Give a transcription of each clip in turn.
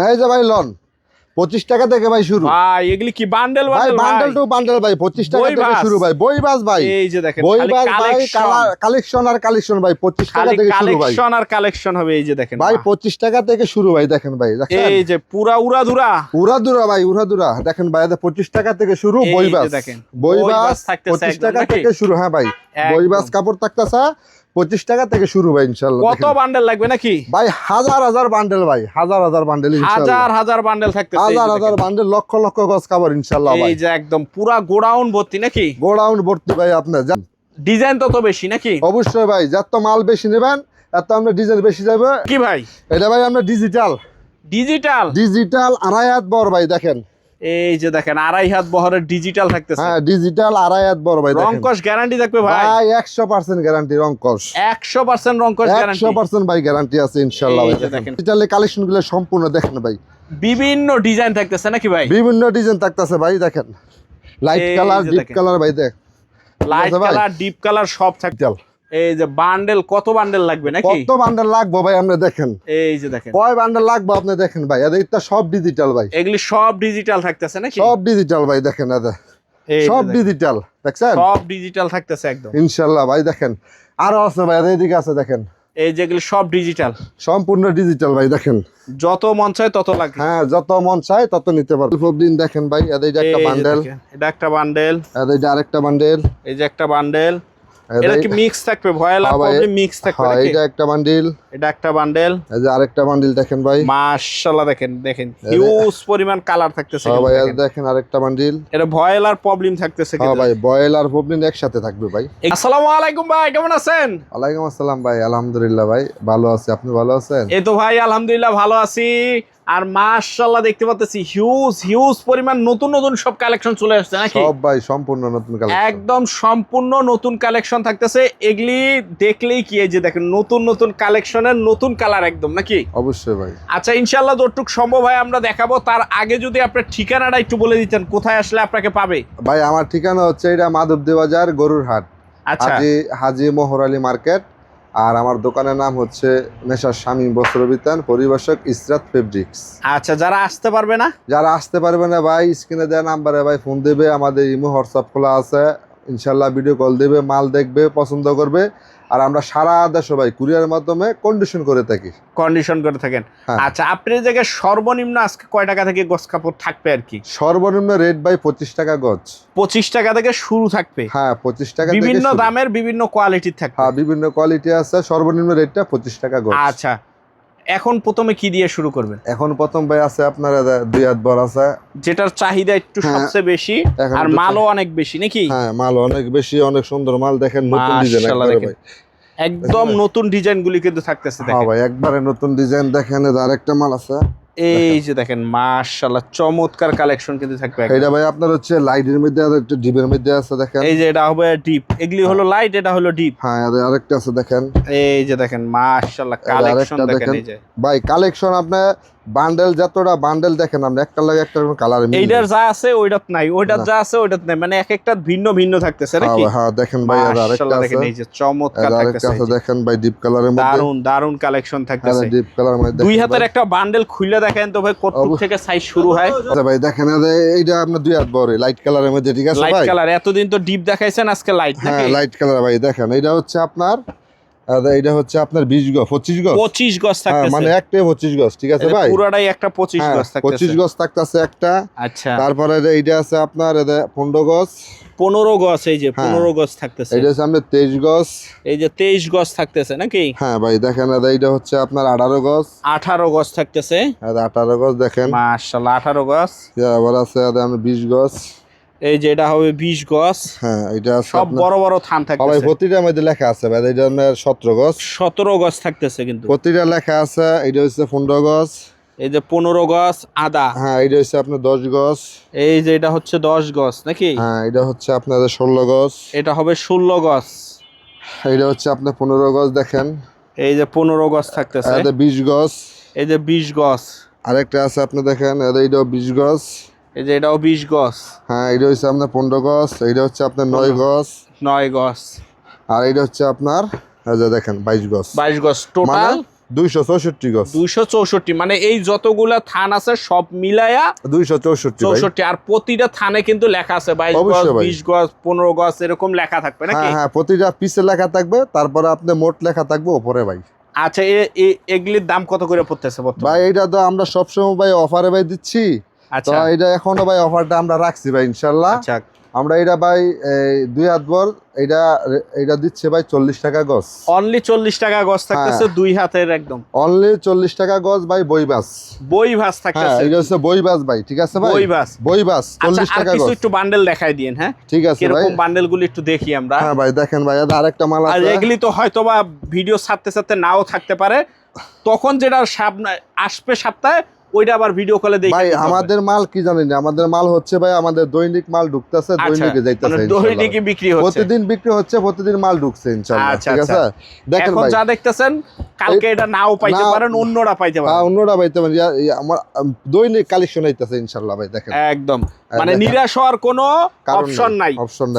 এই যে ভাই লন 25 টাকা থেকে ভাই শুরু ভাই এগুলি কি বান্ডেল ভাই, বান্ডেল টু বান্ডেল ভাই 25 টাকা থেকে শুরু ভাই। বইবাস ভাই, এই যে দেখেন বইবাস ভাই, কালেকশন আর কালেকশন ভাই 25 টাকা থেকে শুরু ভাই। কালেকশন আর কালেকশন হবে, এই যে দেখেন ভাই 25 টাকা থেকে শুরু ভাই। দেখেন ভাই, দেখেন এই যে পুরা উড়াধুরা ভাই, উড়াদুরা দেখেন ভাই, 25 টাকা থেকে শুরু। বইবাস দেখেন বইবাস 25 টাকা থেকে শুরু। হ্যাঁ ভাই, বইবাস কাপড় থাকতেছে 25 টাকা থেকে শুরু ভাই ইনশাআল্লাহ। কত বান্ডেল লাগবে নাকি ভাই? হাজার বান্ডেল ভাই, হাজার বান্ডেল ইনশাআল্লাহ। হাজার বান্ডেল থাকতেছে, হাজার বান্ডেল, লক্ষ গজ কাপড় ইনশাআল্লাহ ভাই। এই যে একদম পুরা গোডাউন ভর্তি নাকি? গোডাউন ভর্তি ভাই। আপনার ডিজাইন তো বেশি নাকি? অবশ্যই ভাই, যত মাল বেশি নেবেন এত আমরা ডিজাইন বেশি যাবে। কি ভাই এটা ভাই আমরা ডিজিটাল আড়াই হাত বড় ভাই। দেখেন এই যে দেখেন আড়াই হাত বহরের ডিজিটাল থাকতেছে। হ্যাঁ, ডিজিটাল আড়াই হাত বড় ভাই। রং কস গ্যারান্টি থাকবে ভাই? ভাই 100% গ্যারান্টি রং কস। 100% রং কস গ্যারান্টি, 100% ভাই গ্যারান্টি আছে ইনশাআল্লাহ ভাই। দেখেন ডিজিটাল কালেকশন গুলো সম্পূর্ণ দেখেন ভাই। বিভিন্ন ডিজাইন থাকতেছে নাকি ভাই? বিভিন্ন ডিজাইন থাকতেছে ভাই। দেখেন লাইট কালার, ডিপ কালার ভাই। দেখ লাইট কালার, ডিপ কালার সব থাকতে। এই যে বান্ডেল, কত বান্ডেল লাগবে নাকি? কত বান্ডেল লাগবে ভাই? আপনি দেখেন এই যে দেখেন কয় বান্ডেল লাগবে আপনি দেখেন ভাই। এটা সব ডিজিটাল ভাই। এগুলি সব ডিজিটাল থাকতেছে নাকি? সব ডিজিটাল ভাই। দেখেন সব ডিজিটাল, দেখছেন সব ডিজিটাল থাকতেছে একদম ইনশাআল্লাহ ভাই। দেখেন আরো আছে ভাই, এইদিকে আছে দেখেন। এই যেগুলি সব ডিজিটাল, সম্পূর্ণ ডিজিটাল ভাই। দেখেন যত মন চায় তত লাগে। হ্যাঁ, যত মন চায় তত নিতে পারবেন। প্রতিদিন দেখেন ভাই, এটা একটা বান্ডেল, এটা একটা বান্ডেল, এটা আরেকটা বান্ডেল, এই যে একটা বান্ডেল। এটা কি মিক্স থাকবে? ভয়েল আর প্রবলেম মিক্স থাকবে নাকি? এটা একটা বান্ডেল, এটা একটা বান্ডেল, এই যে আরেকটা বান্ডেল। দেখেন ভাই মাশাআল্লাহ, দেখেন হিউজ পরিমাণ কালার থাকতেছে। হ্যাঁ ভাই, দেখেন আরেকটা বান্ডেল। এটা ভয়েল আর প্রবলেম থাকতেছে হ্যাঁ ভাই, বয়েল আর প্রবলেম একসাথে থাকবে ভাই। আসসালামু আলাইকুম ভাই, কেমন আছেন? ওয়ালাইকুম আসসালাম ভাই, আলহামদুলিল্লাহ ভাই ভালো আছি। আপনি ভালো আছেন? এই তো ভাই আলহামদুলিল্লাহ ভালো আছি। আর মাশাআল্লাহ দেখতে পাচ্ছি হিউজ পরিমাণ নতুন সব কালেকশন চলে আসছে নাকি? সব ভাই সম্পূর্ণ নতুন কালেকশন, একদম সম্পূর্ণ নতুন কালেকশন থাকতেছে। এগুলি দেখলেই কি, এই যে দেখেন নতুন কালেকশনের নতুন কালার একদম নাকি? অবশ্যই ভাই। আচ্ছা ইনশাআল্লাহ যতটুক সম্ভব হয় আমরা দেখাবো। তার আগে যদি আপনার ঠিকানাটা একটু বলে দিতেন, কোথায় আসলে আপনাকে পাবে? ভাই আমার ঠিকানা হচ্ছে এটা মাধবদী বাজার, গরুর হাট, আচ্ছা হাজি মোহর আলী মার্কেট। আর আমার দোকানের নাম হচ্ছে মেসার শামীম বস্ত্রবিতান, পরিবেশক ইসরাত ফেব্রিক্স। আচ্ছা, যারা আসতে পারবে না ভাই স্ক্রিনে দেওয়া নাম্বারে ভাই ফোন দেবে। আমাদের ইমো হোয়াটসঅ্যাপ খোলা আছে, ইনশাল্লাহ ভিডিও কল দেবে, মাল দেখবে, পছন্দ করবে। আর আমরা সারা দেশে ভাই কুরিয়ারের মাধ্যমে কন্ডিশন করে থাকেন। আচ্ছা, আপনার জায়গায় সর্বনিম্ন আজকে কয় টাকা থেকে গজ কাপড় থাকবে আর কি? সর্বনিম্ন রেট ভাই 25 টাকা গজ। 25 টাকা থেকে শুরু থাকবে? হ্যাঁ, 25 টাকা। বিভিন্ন দামের বিভিন্ন কোয়ালিটির থাকবে? হ্যাঁ, বিভিন্ন কোয়ালিটি আছে। সর্বনিম্ন রেটটা 25 টাকা গজ। আচ্ছা, এখন প্রথমে কি দিয়ে শুরু করবেন? এখন প্রথম ভাই আছে আপনার 2 হাত বড় আছে, যেটার চাহিদা একটু সবচেয়ে বেশি আর মালও অনেক বেশি নাকি? হ্যাঁ, মাল অনেক বেশি, অনেক সুন্দর মাল। দেখেন নতুন ডিজাইন ভাই, একদম নতুন ডিজাইন গুলি কিন্তু থাকতেছে। হ্যাঁ ভাই, একবারে নতুন ডিজাইন। দেখেন আরেকটা মাল আছে, এই যে দেখেন মাশাআল্লাহ চমৎকার কালেকশন কিন্তু থাকবে। এটা ভাই আপনার হচ্ছে লাইটের মধ্যে আর একটা ডিপের মধ্যে আছে। দেখেন এই যে এটা হবে ডিপ, এগুলি হলো লাইট, এটা হলো ডিপ। হ্যাঁ, আরেকটা আছে দেখেন। এই যে দেখেন মাশাআল্লাহ কালেকশন দেখেন। এই যে ভাই কালেকশন আপনি বান্ডেল যতটা বান্ডেল দেখেন, আমরা একটা লাগে একটা কালার মিলে, এইটার যা আছে ওইটাত নাই, ওইটার যা আছে ওইটাত নাই, মানে এক একটা ভিন্ন থাকতেছে নাকি? হ্যাঁ দেখেন ভাই, আরেকটা আছে দেখেন, এই যে চমৎকার থাকতেছে। দেখেন ভাই ডিপ কালারের মধ্যে দারুন কালেকশন থাকতেছে। ডিপ কালার মধ্যে দুই হাতের একটা বান্ডেল খুলে দেখেন তো ভাই কত থেকে সাইজ শুরু হয়। আচ্ছা ভাই দেখেন, এইটা আপনার 2 হাত বড় লাইট কালারের মধ্যে, ঠিক আছে ভাই? লাইট কালার, এতদিন তো ডিপ দেখাইছেন, আজকে লাইট নাকি? হ্যাঁ, লাইট কালার ভাই। দেখেন এটা হচ্ছে আপনার 20 গজ 25 গজ থাকতেছে, মানে একটাই 25 গজ, ঠিক আছে ভাই? পুরাটাই একটা 25 গজ থাকতেছে। 25 গজ থাকতেছে একটা। আচ্ছা, তারপরে এইটা আছে আপনার 15 গজ। 15 গজ, এই যে 15 গজ থাকতেছে। এইটা হচ্ছে আপনার 23 গজ, এই যে 23 গজ থাকতেছে নাকি? হ্যাঁ ভাই দেখেন এইটা হচ্ছে আপনার 18 গজ। 18 গজ থাকতেছে, 18 গজ দেখেন মাশাআল্লাহ 18 গজ। আবার আছে আমরা 20 গজ। এই যে এটা হবে 20 গজ। হ্যাঁ, এটা সব বড় থান থাকতেছে ভাই। প্রতিটার মধ্যে লেখা আছে ভাই, এটা আপনার 17 গজ। 17 গজ থাকতেছে কিন্তু প্রতিটা লেখা আছে। এটা হচ্ছে 15 গজ। এই যে 15 গজ আদা। হ্যাঁ, এটা হচ্ছে আপনার 10 গজ। এই যে এটা হচ্ছে 10 গজ নাকি? হ্যাঁ, এটা হচ্ছে আপনার 16 গজ। এটা হবে 16 গজ। এটা হচ্ছে আপনার 15 গজ। দেখেন এই যে 15 গজ থাকতেছে। এটা 20 গজ। এই যে 20 গজ। আরেকটা আছে আপনি দেখেন, এইটাও 20 গজ। এই যে এটাও 20 গজ। হ্যাঁ, এটা হচ্ছে আপনার 15 গজ। এইটা হচ্ছে আপনার 9 গজ। 9 গজ। আর এটা হচ্ছে আপনার এই যে দেখেন 22 গজ। 22 গজ টোটাল 264 গজ। 264, মানে এই যতগুলা থান আছে সব মিলায়া 264 আর প্রতিটা থানে কিন্তু লেখা আছে 22 গজ, অবশ্যই ভাই। 20 গজ, 15 গজ এরকম লেখা থাকবে নাকি? হ্যাঁ, প্রতিটা পিসে লেখা থাকবে, তারপরে আপনি মোট লেখা থাকবে উপরে ভাই। আচ্ছা, এগুলির দাম কত করে পড়তেছে বর্তমানে? ভাই এটা তো আমরা সবসময় ভাই অফারে ভাই দিচ্ছি, তো আচ্ছা এটা এখনো ভাই অফারটা আমরা রাখছি ভাই ইনশাল্লাহ। আচ্ছা, আমরা এটা ভাই 2 হাত বল এটা দিচ্ছে ভাই 40 টাকা গজ। অনলি 40 টাকা গজ থাকতেছে, 2 হাতের একদম অনলি 40 টাকা গজ ভাই, বই ভাঁজ ভাঁজ হ্যাঁ, থাকতেছে। এটা হচ্ছে বই ভাঁজ ভাই, ঠিক আছে ভাই, বই ভাঁজ। 40 আচ্ছা, আর টাকা কিছু গজ। একটু বান্ডেল দেখাই দিন। হ্যাঁ, ঠিক আছে ভাই, কিরকম বান্ডেল গুলো একটু দেখি আমরা। হ্যাঁ ভাই দেখেন ভাই, এটা আরেকটা মাল আর আছে। এগুলি তো হয়তোবা ভিডিও ছাড়তে নাও থাকতে পারে, তখন যেটা আসবে সপ্তাহে ওইটা আবার ভিডিও কলে দেখি। ভাই আমাদের মাল কি জানেন, আমাদের মাল হচ্ছে ভাই আমাদের দৈনিক মাল ঢুকতেছে, দৈনিকে যাইতেছে, দৈনিকই বিক্রি হচ্ছে, প্রতিদিন বিক্রি হচ্ছে, প্রতিদিন মাল ঢুকছে ইনশাআল্লাহ। আচ্ছা, ঠিক আছে, দেখেন এখন ভাই যা দেখতেছেন কালকে এটা নাও পাইতে পারেন, অন্যরা পাইতে হ্যাঁ, পারেন, অন্যরা পাইতে পারেন। আমার দৈনিক কালেকশন আইতেছে ইনশাআল্লাহ ভাই, দেখেন একদম মানে দেখেন। নিরাশ হওয়ার কোনো অপশন নাই।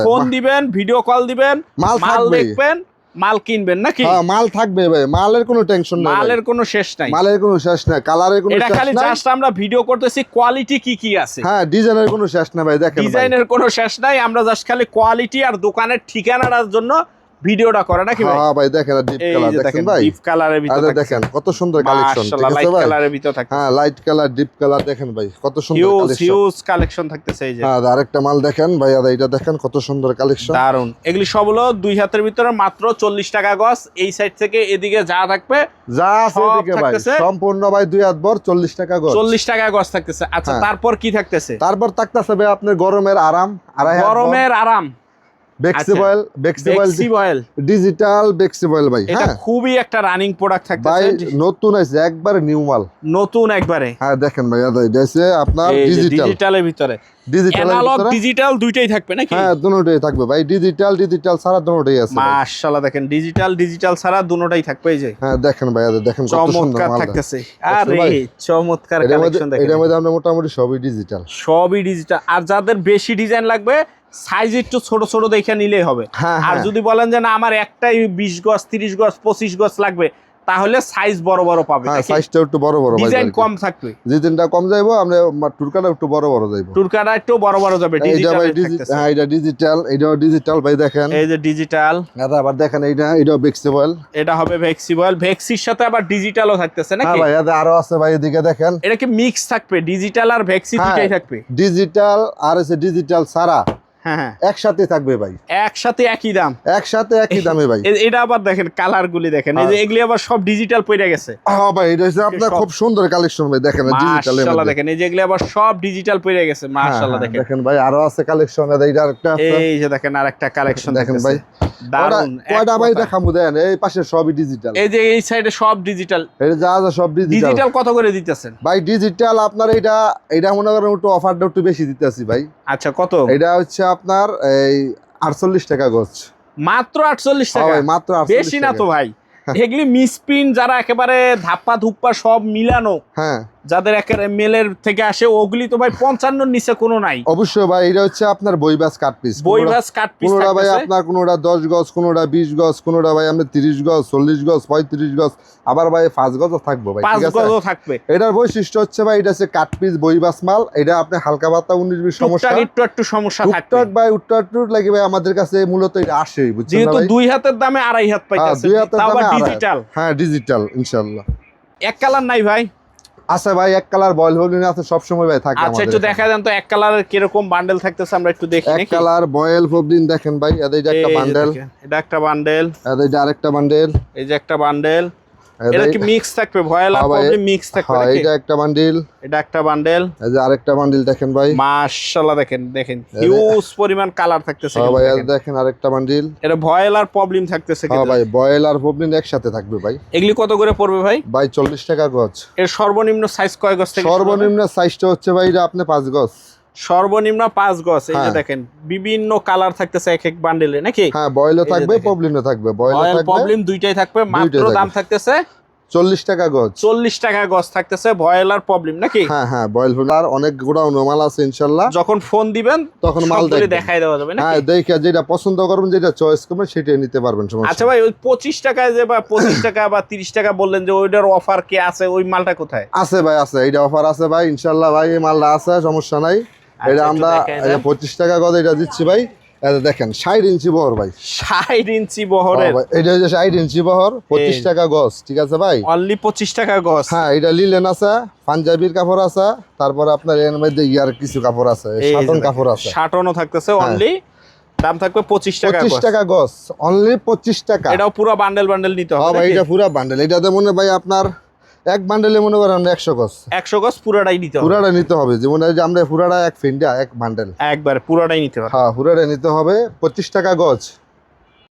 ফোন দিবেন, ভিডিও কল দিবেন, মাল মাল থাকবে। দেখবেন, মাল কিনবেন নাকি? হ্যাঁ, মাল থাকবে ভাই, মালের কোনো টেনশন নাই, মালের কোনো শেষ নাই, মালের কোনো শেষ নাই, কালারের কোনো এটা শেষ খালি নাই। জাস্ট আমরা ভিডিও করতেছি কোয়ালিটি কি আছে। হ্যাঁ, ডিজাইনের কোনো শেষ নাই ভাই, দেখেন ভাই। ডিজাইনের কোনো শেষ নাই, আমরা জাস্ট খালি কোয়ালিটি আর দোকানের ঠিকানার জন্য ভিডিওটা করে নাকি ভাই? হ্যাঁ ভাই দেখেন, ডিপ এই কালার যে দেখেন দেখেন, ভাই, ডিপ কালারের ভিতর আরে দেখেন কত সুন্দর কালেকশন, ঠিক মাশাআল্লাহ, আছে লাইট ভাই। কালারের ভিতর থাকে, হ্যাঁ, লাইট কালার, ডিপ কালার দেখেন ভাই, কত সুন্দর হিউজ কালেকশন। হিউজ কালেকশন থাকতেছে। এই যে হ্যাঁ, আরেকটা মাল দেখেন ভাই, এটা দেখেন কত সুন্দর কালেকশন, দারুন। এগুলি সব হলো 2 হাতের ভিতরে মাত্র 40 টাকা গজ। এই সাইড থেকে এদিকে যা থাকবে যা আছে সব এদিকে ভাই থাকতেছে। সম্পূর্ণ ভাই 2 হাত বর 40 টাকা গজ। 40 টাকা গজ থাকতেছে। আচ্ছা, হ্যাঁ। তারপর কি থাকতেছে? তারপর থাকতেছে ভাই আপনার গরমের আরাম, গরমের আরাম, বেক্সিবল বেক্সিবয়েল, ডিজিটাল বেক্সিবল ভাই। এটা হ্যাঁ খুবই একটা রানিং প্রোডাক্ট ভাই, থাকতেছে, নতুন আছে একবার নিউ মাল, নতুন একবারে। হ্যাঁ দেখেন ভাই, এটা আছে আপনার এই যে ডিজিটাল, ডিজিটালের ভিতরে অ্যানালগ ডিজিটাল দুইটাই থাকবে নাকি? হ্যাঁ দুটোই থাকবে ভাই, ডিজিটাল ছাড়া দুটোই আছে ভাই। মাশাআল্লাহ, দেখেন ডিজিটাল ছাড়া দুটোটাই থাকবে। এই যে হ্যাঁ দেখেন ভাই, দেখেন কত সুন্দর চমৎকার মাল থাকতেছে। দেখছেন ভাই? আরে চমৎকার কালেকশন দেখেন, এটার মধ্যে আমরা মোটামুটি সবই ডিজিটাল। সবই ডিজিটাল। আর যাদের বেশি ডিজাইন লাগবে সাইজ একটু ছোট ছোট দেখে নিলেই হবে। হ্যাঁ, আর হ্যাঁ। যদি বলেন যে না আমার একটাই 20 গজ, 30 গজ, 25 গজ লাগবে, তাহলে সাইজ বড় বড় পাবে, হ্যাঁ, সাইজটা একটু বড় বড় ভাই, ডিজাইন কম থাকবে, ডিজাইনটা কম যাইবো, আমরা টুরকাটা একটু বড় বড় যাইবো, টুরকাটা একটু বড় বড় যাবে। এইটা ডিজিটাল ভাই থাকতেছে। হ্যাঁ, এটা ডিজিটাল, এটাও ডিজিটাল ভাই, দেখেন এই যে ডিজিটাল, আবার দেখেন এটাও বেক্সিবল। এটা হবে ভেক্সিবল, ভেক্সির সাথে আবার ডিজিটালও থাকতেছে হ্যাঁ নাকি? ভাই, আরো আছে ভাই, এদিকে দেখেন, এটা কি মিক্স থাকবে? ডিজিটাল আর ভেক্সি হ্যাঁ, দুটাই থাকবে? ডিজিটাল আর আছে ডিজিটাল সারা হ্যাঁ হ্যাঁ, একসাথে থাকবে ভাই, একসাথে একই দাম, একসাথে একই দামে ভাই। এটা আবার দেখেন কালার গুলি দেখেন, এই যে এগুলি আবার সব ডিজিটাল পড়ে গেছে। হ্যাঁ ভাই, এটা হচ্ছে আপনার সব- খুব সুন্দর কালেকশন ভাই, দেখেন ডিজিটালের মাশাআল্লাহ, মধ্যে। দেখেন এই যে এগুলি আবার সব ডিজিটাল পড়ে গেছে। হ্যাঁ, মাশাআল্লাহ, হ্যাঁ, দেখেন দেখেন ভাই, আরো আছে কালেকশন, এইটা আরেকটা আছে, এই যে দেখেন আরেকটা কালেকশন দেখেন দেখেন ভাই, ভাই, দারুন। কয়টা ভাই দেখামু দেন, এই পাশে সবই ডিজিটাল, এই যে এই সাইডে সব ডিজিটাল। এই যা যা সব ডিজিটাল ডিজিটাল কত করে দিতেছেন ভাই? ডিজিটাল আপনার এটা মনে করেন একটু অফারটা একটু বেশি দিতেছি ভাই, আচ্ছা কত? এটা হচ্ছে আপনার এই 48 টাকা গজ। মাত্র 48 হ্যাঁ টাকা? ভাই, মাত্র 48 বেশি না টাকা। তো ভাই? এগুলি মিসপ্রিন্ট যারা একেবারে ধাপ্পা ধুপ্পা সব মিলানো, হ্যাঁ যাদের একেবারে মেলের থেকে আসে, ওগুলি তো ভাই 55 নিচে কোনো নাই। অবশ্যই ভাই, এটা হচ্ছে আপনার বইবাস কাট পিস, বইবাস কাট পিস কোনোটা ভাই থাকতেছে। আপনার কোনোটা 10 গজ, কোনোটা 20 গজ, কোনোটা ভাই আমরা 30 গজ, 40 গজ, 35 গজ, আবার ভাই 5 গজও থাকবো ভাই, 5 ঠিক আছে? গজও থাকবে। এটার বৈশিষ্ট্য হচ্ছে ভাই, এটা হচ্ছে কাট পিস বইবাস মাল, এটা আপনি হালকা পাতলা 19-20 সমস্যা টুকটাক একটু সমস্যা থাকবে, টুকটাক ভাই উট্টাট লাগে ভাই, আমাদের কাছে মূলত এটা আসে, বুঝছেন না যেহেতু ভাই? 2 হাতের দামে 2.5 হাত হ্যাঁ, পাইতেছে, 2 হাতের তাও আবার দামে আড়াই। ডিজিটাল। হ্যাঁ, ডিজিটাল ইনশাআল্লাহ। এক কালার নাই ভাই? আচ্ছা ভাই, এক কালার বয়েল হোল্ডিং আছে সব সময় ভাই, থাকে আচ্ছা, একটু আমাদের দেখা দেন তো এক কালারের কিরকম বান্ডেল থাকতেছে, আমরা একটু দেখি এক নাকি? কালার বয়েল হোল্ডিং দেখেন ভাই, এটা এই একটা যে বান্ডেল, দেখেন, এটা একটা বান্ডেল, এটা আরেকটা বান্ডেল, এই যে একটা বান্ডেল। এটা কি মিক্স থাকবে? ভয়েল আর হ্যাঁ ভাই, প্রবলেম মিক্স থাকবে হ্যাঁ, নাকি? এটা একটা বান্ডেল, এটা একটা বান্ডেল, এই যে আরেকটা বান্ডেল দেখেন ভাই, মাশাআল্লাহ, দেখেন হিউজ পরিমাণ কালার থাকতেছে হ্যাঁ কিন্তু ভাই, দেখেন। দেখেন আরেকটা বান্ডেল, এটা ভয়েল আর প্রবলেম থাকতেছে হ্যাঁ কিন্তু। ভাই, বয়েল আর হোল্ডিং একসাথে থাকবে ভাই। এগুলি কত করে পড়বে ভাই? ভাই 40 টাকা গজ। এর সর্বনিম্ন সাইজ কয় গজ থেকে শুরু হবে? সর্বনিম্ন সাইজটা হচ্ছে ভাই এটা আপনি 5 গজ। সর্বনিম্ন 5 গজ। এই যে হ্যাঁ। দেখেন বিভিন্ন কালার থাকতেছে এক এক বান্ডেলে নাকি? হ্যাঁ, বয়েলও এই যে থাকবে, দেখেন। প্রবলেমও থাকবে, বয়েলও ভয়েল থাকবে, প্রবলেম দুইটাই থাকবে। মাত্র দুইটাই দাম থাকবে। থাকতেছে 40 টাকা গজ। 40 টাকা গজ থাকতেছে, ভয়েলার প্রবলেম নাকি? হ্যাঁ হ্যাঁ, বয়েল ফুল আর অনেক গোডাউন মাল আছে ইনশাআল্লাহ। যখন ফোন দিবেন তখন মাল সবগুলি দেখবেন। দেখাই দেওয়া যাবে হ্যাঁ, নাকি? দেখে যেটা পছন্দ করবেন, যেটা চয়েস করবেন সেটাই নিতে পারবেন, সমস্যা আচ্ছা ভাই, ওই 25 টাকায় যে বা 25 টাকা বা 30 টাকা বললেন যে ওইটার অফার কি আছে, ওই মালটা কোথায়? আছে ভাই, আছে, এইটা অফার আছে ভাই ইনশাআল্লাহ ভাই, এই মালটা আছে, সমস্যা নাই। এটা একটু আমরা দেখাই দেন। 25 টাকা গজ এটা দিচ্ছি ভাই। এটা দেখেন 60 ইঞ্চি বহর ভাই। 60 ইঞ্চি বহরের, ভাই, এটা হচ্ছে 60 ইঞ্চি বহর, 25 টাকা গজ, ঠিক আছে ভাই? অনলি 25 টাকা গজ। হ্যাঁ, এটা লিলেন আছে, পাঞ্জাবির কাপড় আছে, তারপরে আপনার এর মধ্যে ইয়ার কিছু কাপড় আছে, শাটন কাপড় আছে। শাটনও থাকতেছে, অনলি দাম থাকবে 25 টাকা 25 গজ। টাকা গজ, অনলি 25 টাকা। এটাও পুরো বান্ডেল বান্ডেল নিতে হ্যাঁ হবে ভাই, নাকি? এটা পুরো বান্ডেল। এটাতে মনে ভাই আপনার এক বান্ডেলে মনে করেন 100 গজ, 100 গজ পুরোটাই নিতে হবে, পুরাটা নিতে হবে। যেমন এই যে আমরা পুরাটা এক ফিন্ডা এক বান্ডেল। একবার পুরোটাই নিতে হবে। হ্যাঁ, পুরাটা নিতে হবে, 25 টাকা গজ।